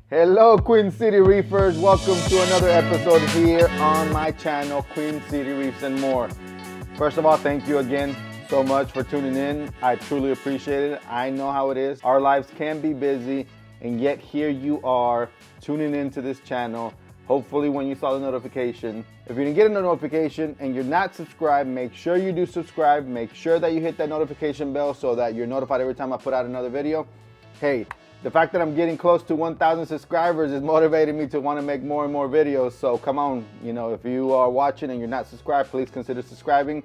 Hello Queen City Reefers, welcome to another episode here on my channel, Queen City Reefs and More. First of all, thank you again so much for tuning in. I truly appreciate it. I know how it is. Our lives can be busy, and yet here you are tuning into this channel. Hopefully when you saw the notification, if you didn't get a notification and you're not subscribed, make sure you do subscribe. Make sure that you hit that notification bell so that you're notified every time I put out another video. Hey, the fact that I'm getting close to 1,000 subscribers is motivating me to want to make more and more videos. So come on, if you are watching and you're not subscribed, please consider subscribing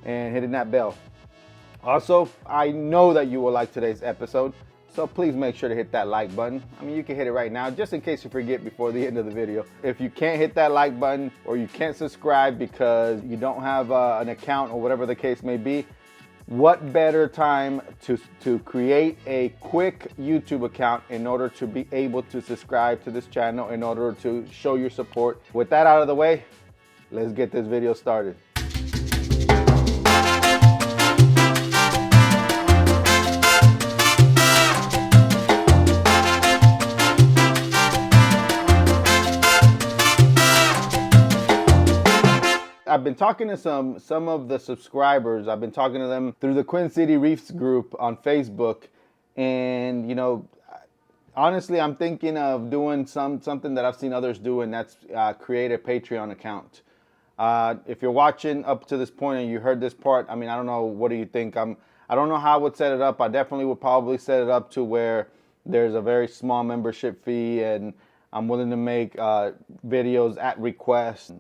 and hitting that bell. Also, I know that you will like today's episode, so please make sure to hit that like button. I mean, you can hit it right now, just in case you forget before the end of the video. If you can't hit that like button or you can't subscribe because you don't have an account or whatever the case may be, what better time to create a quick YouTube account in order to be able to subscribe to this channel, in order to show your support. With that out of the way, let's get this video started. I've been talking to some of the subscribers. I've been talking to them through the Queen City Reefs group on Facebook, and honestly, I'm thinking of doing something that I've seen others do, and that's create a Patreon account. If you're watching up to this point and you heard this part, I mean, I don't know, what do you think? I don't know how I would set it up. I definitely would probably set it up to where there's a very small membership fee, and I'm willing to make videos at request.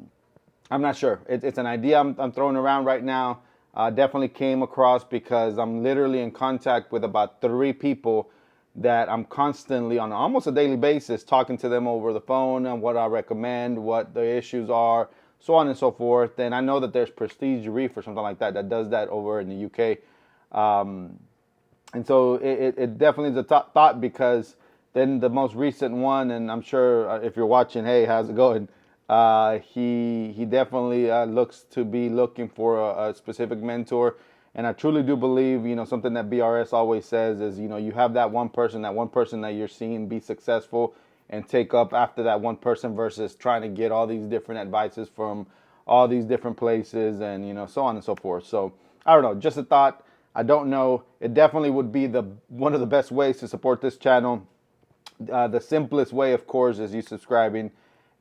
I'm not sure. It's an idea I'm throwing around right now. Definitely came across because I'm literally in contact with about 3 people that I'm constantly, on almost a daily basis, talking to them over the phone and what I recommend, what the issues are, so on and so forth. And I know that there's Prestige Reef or something like that does that over in the UK. And so it definitely is a thought, because then the most recent one, and I'm sure if you're watching, hey, how's it going? He definitely looks to be looking for a specific mentor, and I truly do believe, something that BRS always says is, you have that one person that you're seeing be successful, and take up after that one person versus trying to get all these different advices from all these different places, and so on and so forth. So I don't know, just a thought. I don't know. It definitely would be one of the best ways to support this channel. The simplest way, of course, is you subscribing.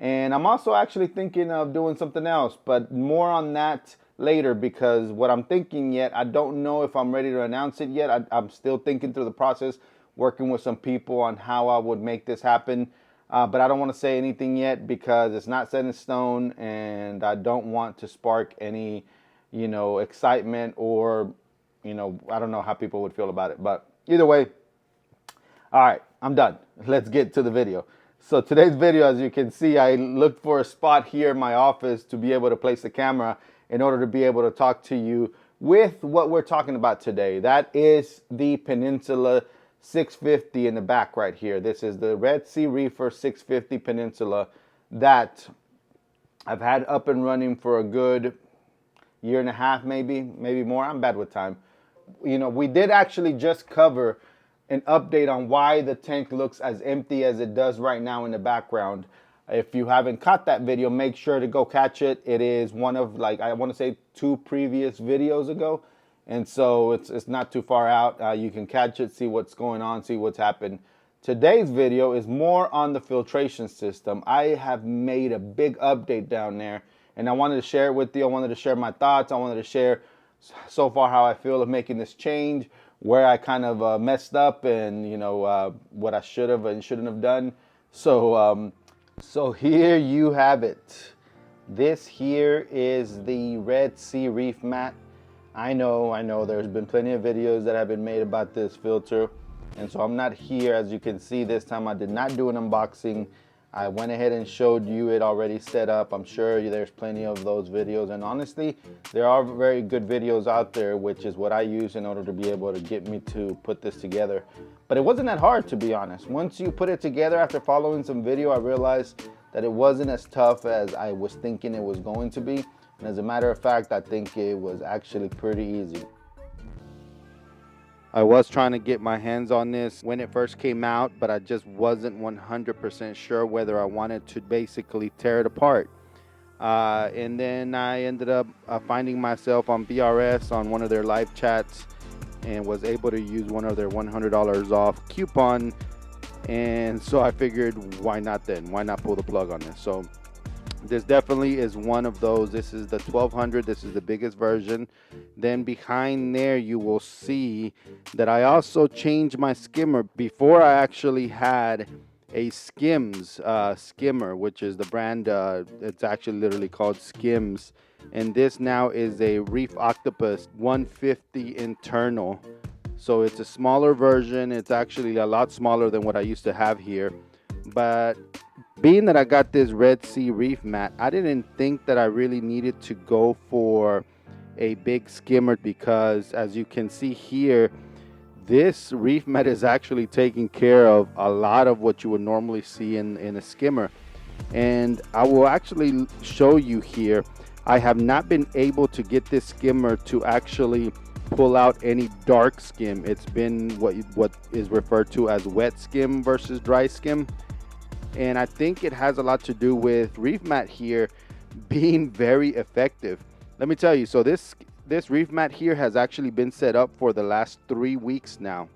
And I'm also actually thinking of doing something else, but more on that later, because what I'm thinking yet, I don't know if I'm ready to announce it yet. I'm still thinking through the process, working with some people on how I would make this happen. But I don't want to say anything yet because it's not set in stone, and I don't want to spark any, excitement, or, I don't know how people would feel about it. But either way, all right, I'm done. Let's get to the video. So today's video, as you can see, I looked for a spot here in my office to be able to place the camera in order to be able to talk to you with what we're talking about today. That is the Peninsula 650 in the back right here. This is the Red Sea Reefer 650 Peninsula that I've had up and running for a good 1.5 years, maybe more. I'm bad with time. We did actually just cover an update on why the tank looks as empty as it does right now in the background. If you haven't caught that video, make sure to go catch it. It is one of, I want to say 2 previous videos ago, and so it's not too far out. You can catch it, see what's going on, see what's happened. Today's video is more on the filtration system. I have made a big update down there, and I wanted to share it with you. I wanted to share my thoughts. I wanted to share so far how I feel of making this change, where I kind of messed up, and what I should have and shouldn't have done. So here you have it. This here is the Red Sea ReefMat. I know there's been plenty of videos that have been made about this filter, and so I'm not here. As you can see, this time I did not do an unboxing. I went ahead and showed you it already set up. I'm sure there's plenty of those videos, and honestly, there are very good videos out there, which is what I use in order to be able to get me to put this together. But it wasn't that hard, to be honest. Once you put it together after following some video, I realized that it wasn't as tough as I was thinking it was going to be. And as a matter of fact, I think it was actually pretty easy. I was trying to get my hands on this when it first came out, but I just wasn't 100% sure whether I wanted to basically tear it apart. And then I ended up finding myself on BRS on one of their live chats and was able to use one of their $100 off coupon. And so I figured, why not then? Why not pull the plug on this? So this definitely is one of those. This is the 1200. This is the biggest version. Then behind there, you will see that I also changed my skimmer. Before, I actually had a skimz skimmer, which is the brand. It's actually literally called skimz. And this now is a Reef Octopus 150 internal. So it's a smaller version. It's actually a lot smaller than what I used to have here. But being that I got this Red Sea ReefMat, I didn't think that I really needed to go for a big skimmer, because as you can see here, this ReefMat is actually taking care of a lot of what you would normally see in a skimmer. And I will actually show you here. I have not been able to get this skimmer to actually pull out any dark skim. It's been what is referred to as wet skim versus dry skim. And I think it has a lot to do with ReefMat here being very effective. Let me tell you, so this ReefMat here has actually been set up for the last 3 weeks now.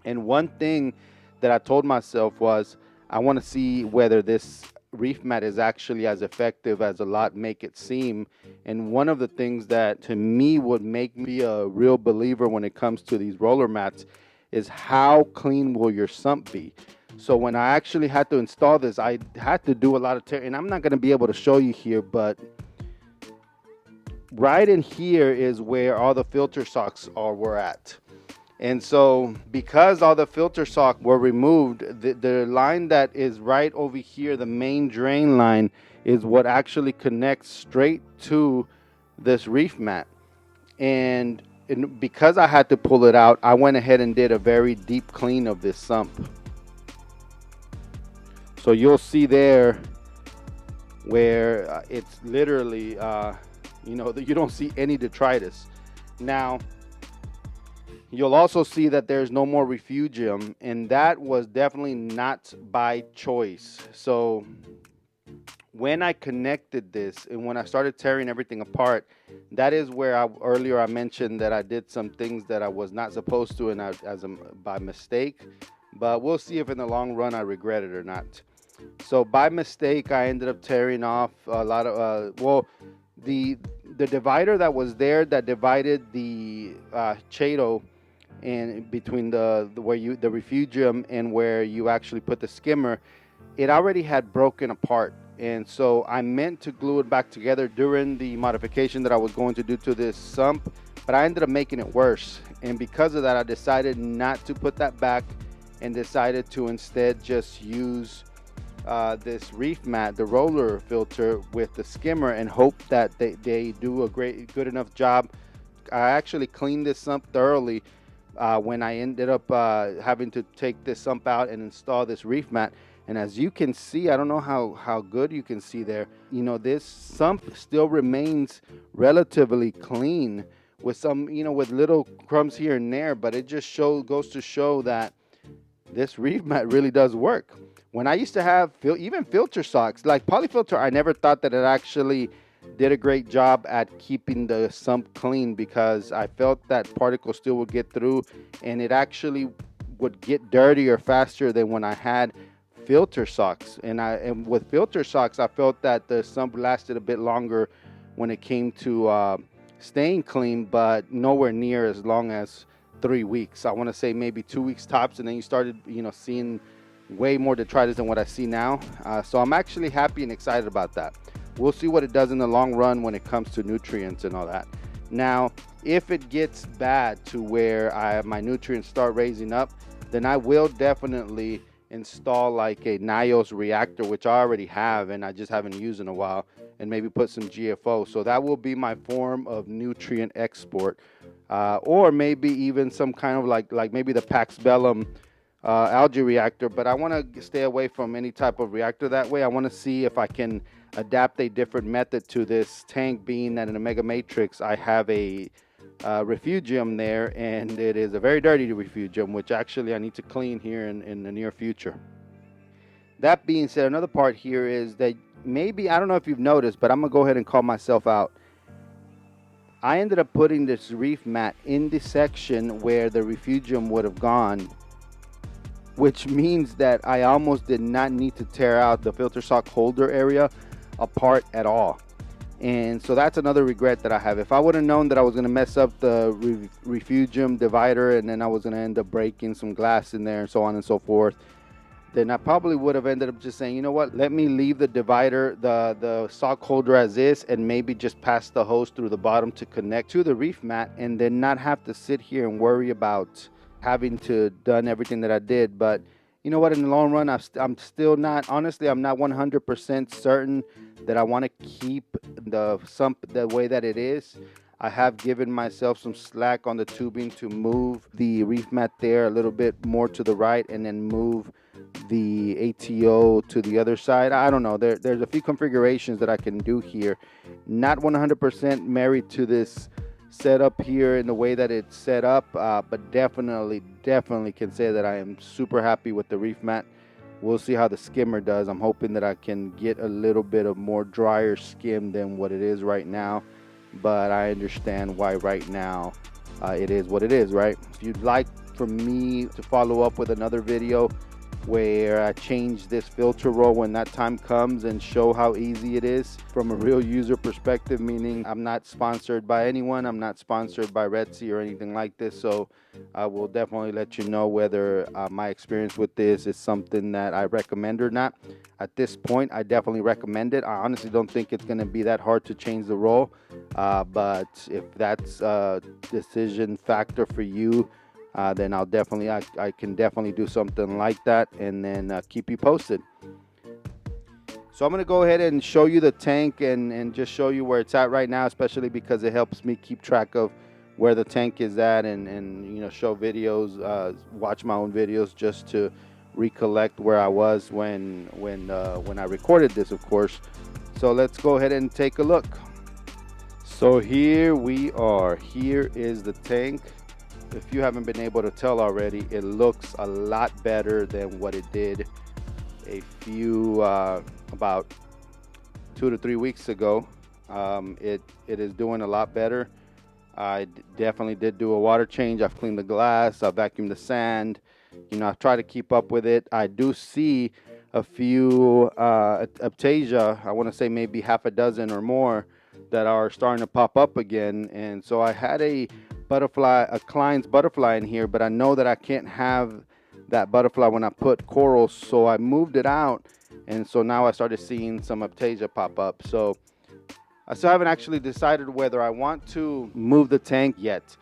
And one thing that I told myself was, I want to see whether this ReefMat is actually as effective as a lot make it seem. And one of the things that to me would make me a real believer when it comes to these roller mats is how clean will your sump be. So when I actually had to install this, I had to do a lot of tear, and I'm not going to be able to show you here, but right in here is where all the filter socks were at. And so because all the filter socks were removed, the line that is right over here, the main drain line, is what actually connects straight to this ReefMat. And because I had to pull it out, I went ahead and did a very deep clean of this sump. So you'll see there where it's literally, you don't see any detritus. Now, you'll also see that there's no more refugium, and that was definitely not by choice. So when I connected this and when I started tearing everything apart, that is where earlier I mentioned that I did some things that I was not supposed to, and by mistake. But we'll see if in the long run I regret it or not. So by mistake, I ended up tearing off a lot of, the divider that was there that divided the Chato and between the refugium and where you actually put the skimmer, it already had broken apart. And so I meant to glue it back together during the modification that I was going to do to this sump, but I ended up making it worse. And because of that, I decided not to put that back and decided to instead just use this ReefMat, the roller filter, with the skimmer, and hope that they do a good enough job. I actually cleaned this sump thoroughly when I ended up having to take this sump out and install this ReefMat. And as you can see, I don't know how good you can see there, this sump still remains relatively clean with some, with little crumbs here and there, but it just goes to show that this ReefMat really does work. When I used to have even filter socks, like polyfilter, I never thought that it actually did a great job at keeping the sump clean, because I felt that particles still would get through, and it actually would get dirtier faster than when I had filter socks. And with filter socks, I felt that the sump lasted a bit longer when it came to staying clean, but nowhere near as long as 3 weeks. I want to say maybe 2 weeks tops, and then you started, seeing way more detritus than what I see now. So I'm actually happy and excited about that. We'll see what it does in the long run when it comes to nutrients and all that. Now, if it gets bad to where my nutrients start raising up, then I will definitely install like a NIOS reactor, which I already have and I just haven't used in a while, and maybe put some GFO. So that will be my form of nutrient export, or maybe even some kind of like maybe the Pax Bellum algae reactor. But I want to stay away from any type of reactor that way. I want to see if I can adapt a different method to this tank, being that in a Mega Matrix I have a refugium there, and it is a very dirty refugium, which actually I need to clean here in the near future. That being said, another part here is that maybe, I don't know if you've noticed, but I'm gonna go ahead and call myself out. I ended up putting this reef mat in the section where the refugium would have gone, which means that I almost did not need to tear out the filter sock holder area apart at all. And so that's another regret that I have. If I would have known that I was going to mess up the refugium divider, and then I was going to end up breaking some glass in there and so on and so forth, then I probably would have ended up just saying, you know what, let me leave the divider, the sock holder as is, and maybe just pass the hose through the bottom to connect to the reef mat, and then not have to sit here and worry about having to done everything that I did. But you know what, in the long run, I'm still not, honestly, I'm not 100% certain that I want to keep the sump the way that it is. I have given myself some slack on the tubing to move the reef mat there a little bit more to the right, and then move the ATO to the other side. I don't know, there's a few configurations that I can do here. Not 100% married to this setup here in the way that it's set up, but definitely can say that I am super happy with the reef mat. We'll see how the skimmer does. I'm hoping that I can get a little bit of more drier skim than what it is right now, but I understand why right now it is what it is, right? If you'd like for me to follow up with another video where I change this filter roll when that time comes and show how easy it is from a real user perspective, meaning I'm not sponsored by anyone, I'm not sponsored by Red Sea or anything like this, so I will definitely let you know whether my experience with this is something that I recommend or not. At this point, I definitely recommend it. I honestly don't think it's going to be that hard to change the roll, but if that's a decision factor for you, then I'll definitely, I can definitely do something like that, and then keep you posted. So I'm going to go ahead and show you the tank and just show you where it's at right now, especially because it helps me keep track of where the tank is at, and you know, show videos, watch my own videos just to recollect where I was when I recorded this, of course. So let's go ahead and take a look. So here we are. Here is the tank. If you haven't been able to tell already, it looks a lot better than what it did a few about 2 to 3 weeks ago. It is doing a lot better. I definitely did do a water change. I've cleaned the glass, I've vacuumed the sand. You know, I've tried to keep up with it. I do see a few Aptasia, I want to say maybe half a dozen or more, that are starting to pop up again. And so I had a Klein's butterfly in here, but I know that I can't have that butterfly when I put corals, so I moved it out, and so now I started seeing some Aptasia pop up. So I still haven't actually decided whether I want to move the tank yet,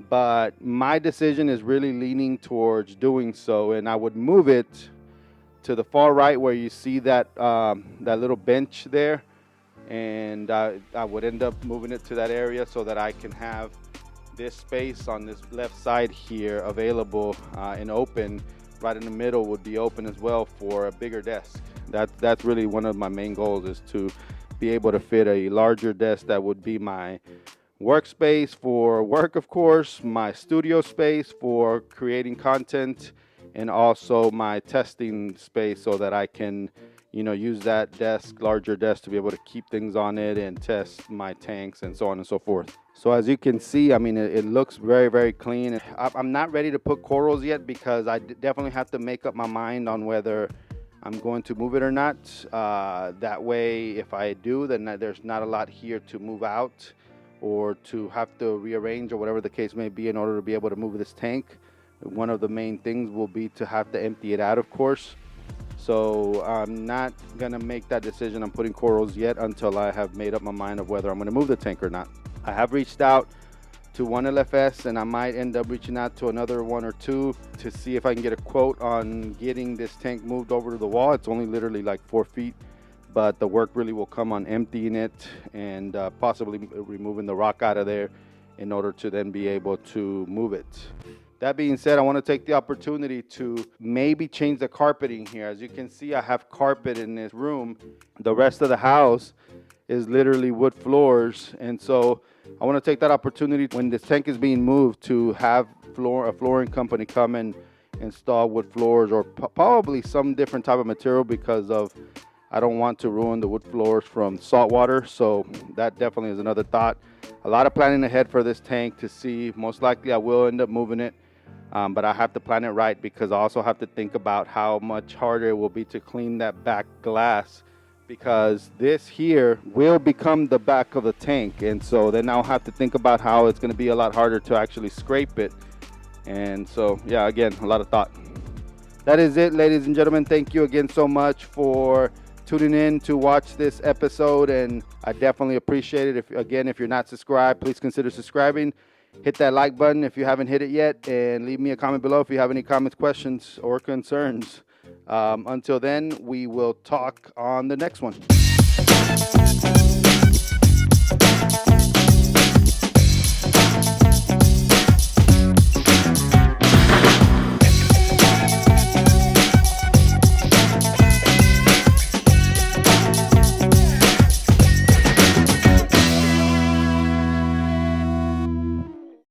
but my decision is really leaning towards doing so, and I would move it to the far right where you see that that little bench there, and I would end up moving it to that area so that I can have this space on this left side here available and open. Right in the middle would be open as well for a bigger desk. That's really one of my main goals, is to be able to fit a larger desk that would be my workspace for work, of course, my studio space for creating content, and also my testing space, so that I can, you know, use that desk, larger desk, to be able to keep things on it and test my tanks and so on and so forth. So as you can see, I mean, it looks very clean. I'm not ready to put corals yet, because I definitely have to make up my mind on whether I'm going to move it or not. That way, if I do, then there's not a lot here to move out or to have to rearrange or whatever the case may be in order to be able to move this tank. One of the main things will be to have to empty it out, of course. So I'm not gonna make that decision on putting corals yet until I have made up my mind of whether I'm gonna move the tank or not. I have reached out to one LFS, and I might end up reaching out to another one or two to see if I can get a quote on getting this tank moved over to the wall. It's only literally like 4 feet, but the work really will come on emptying it and possibly removing the rock out of there in order to then be able to move it. That being said, I want to take the opportunity to maybe change the carpeting here. As you can see, I have carpet in this room. The rest of the house is literally wood floors. And so I want to take that opportunity when this tank is being moved to have a flooring company come and install wood floors, or probably some different type of material, because of I don't want to ruin the wood floors from saltwater. So that definitely is another thought. A lot of planning ahead for this tank to see. Most likely I will end up moving it, but I have to plan it right, because I also have to think about how much harder it will be to clean that back glass, because this here will become the back of the tank. And so then I'll have to think about how it's going to be a lot harder to actually scrape it. And so, yeah, again, a lot of thought. That is it, ladies and gentlemen. Thank you again so much for tuning in to watch this episode, and I definitely appreciate it. If you're not subscribed, please consider subscribing. Hit that like button if you haven't hit it yet, and leave me a comment below if you have any comments, questions, or concerns. Until then, we will talk on the next one.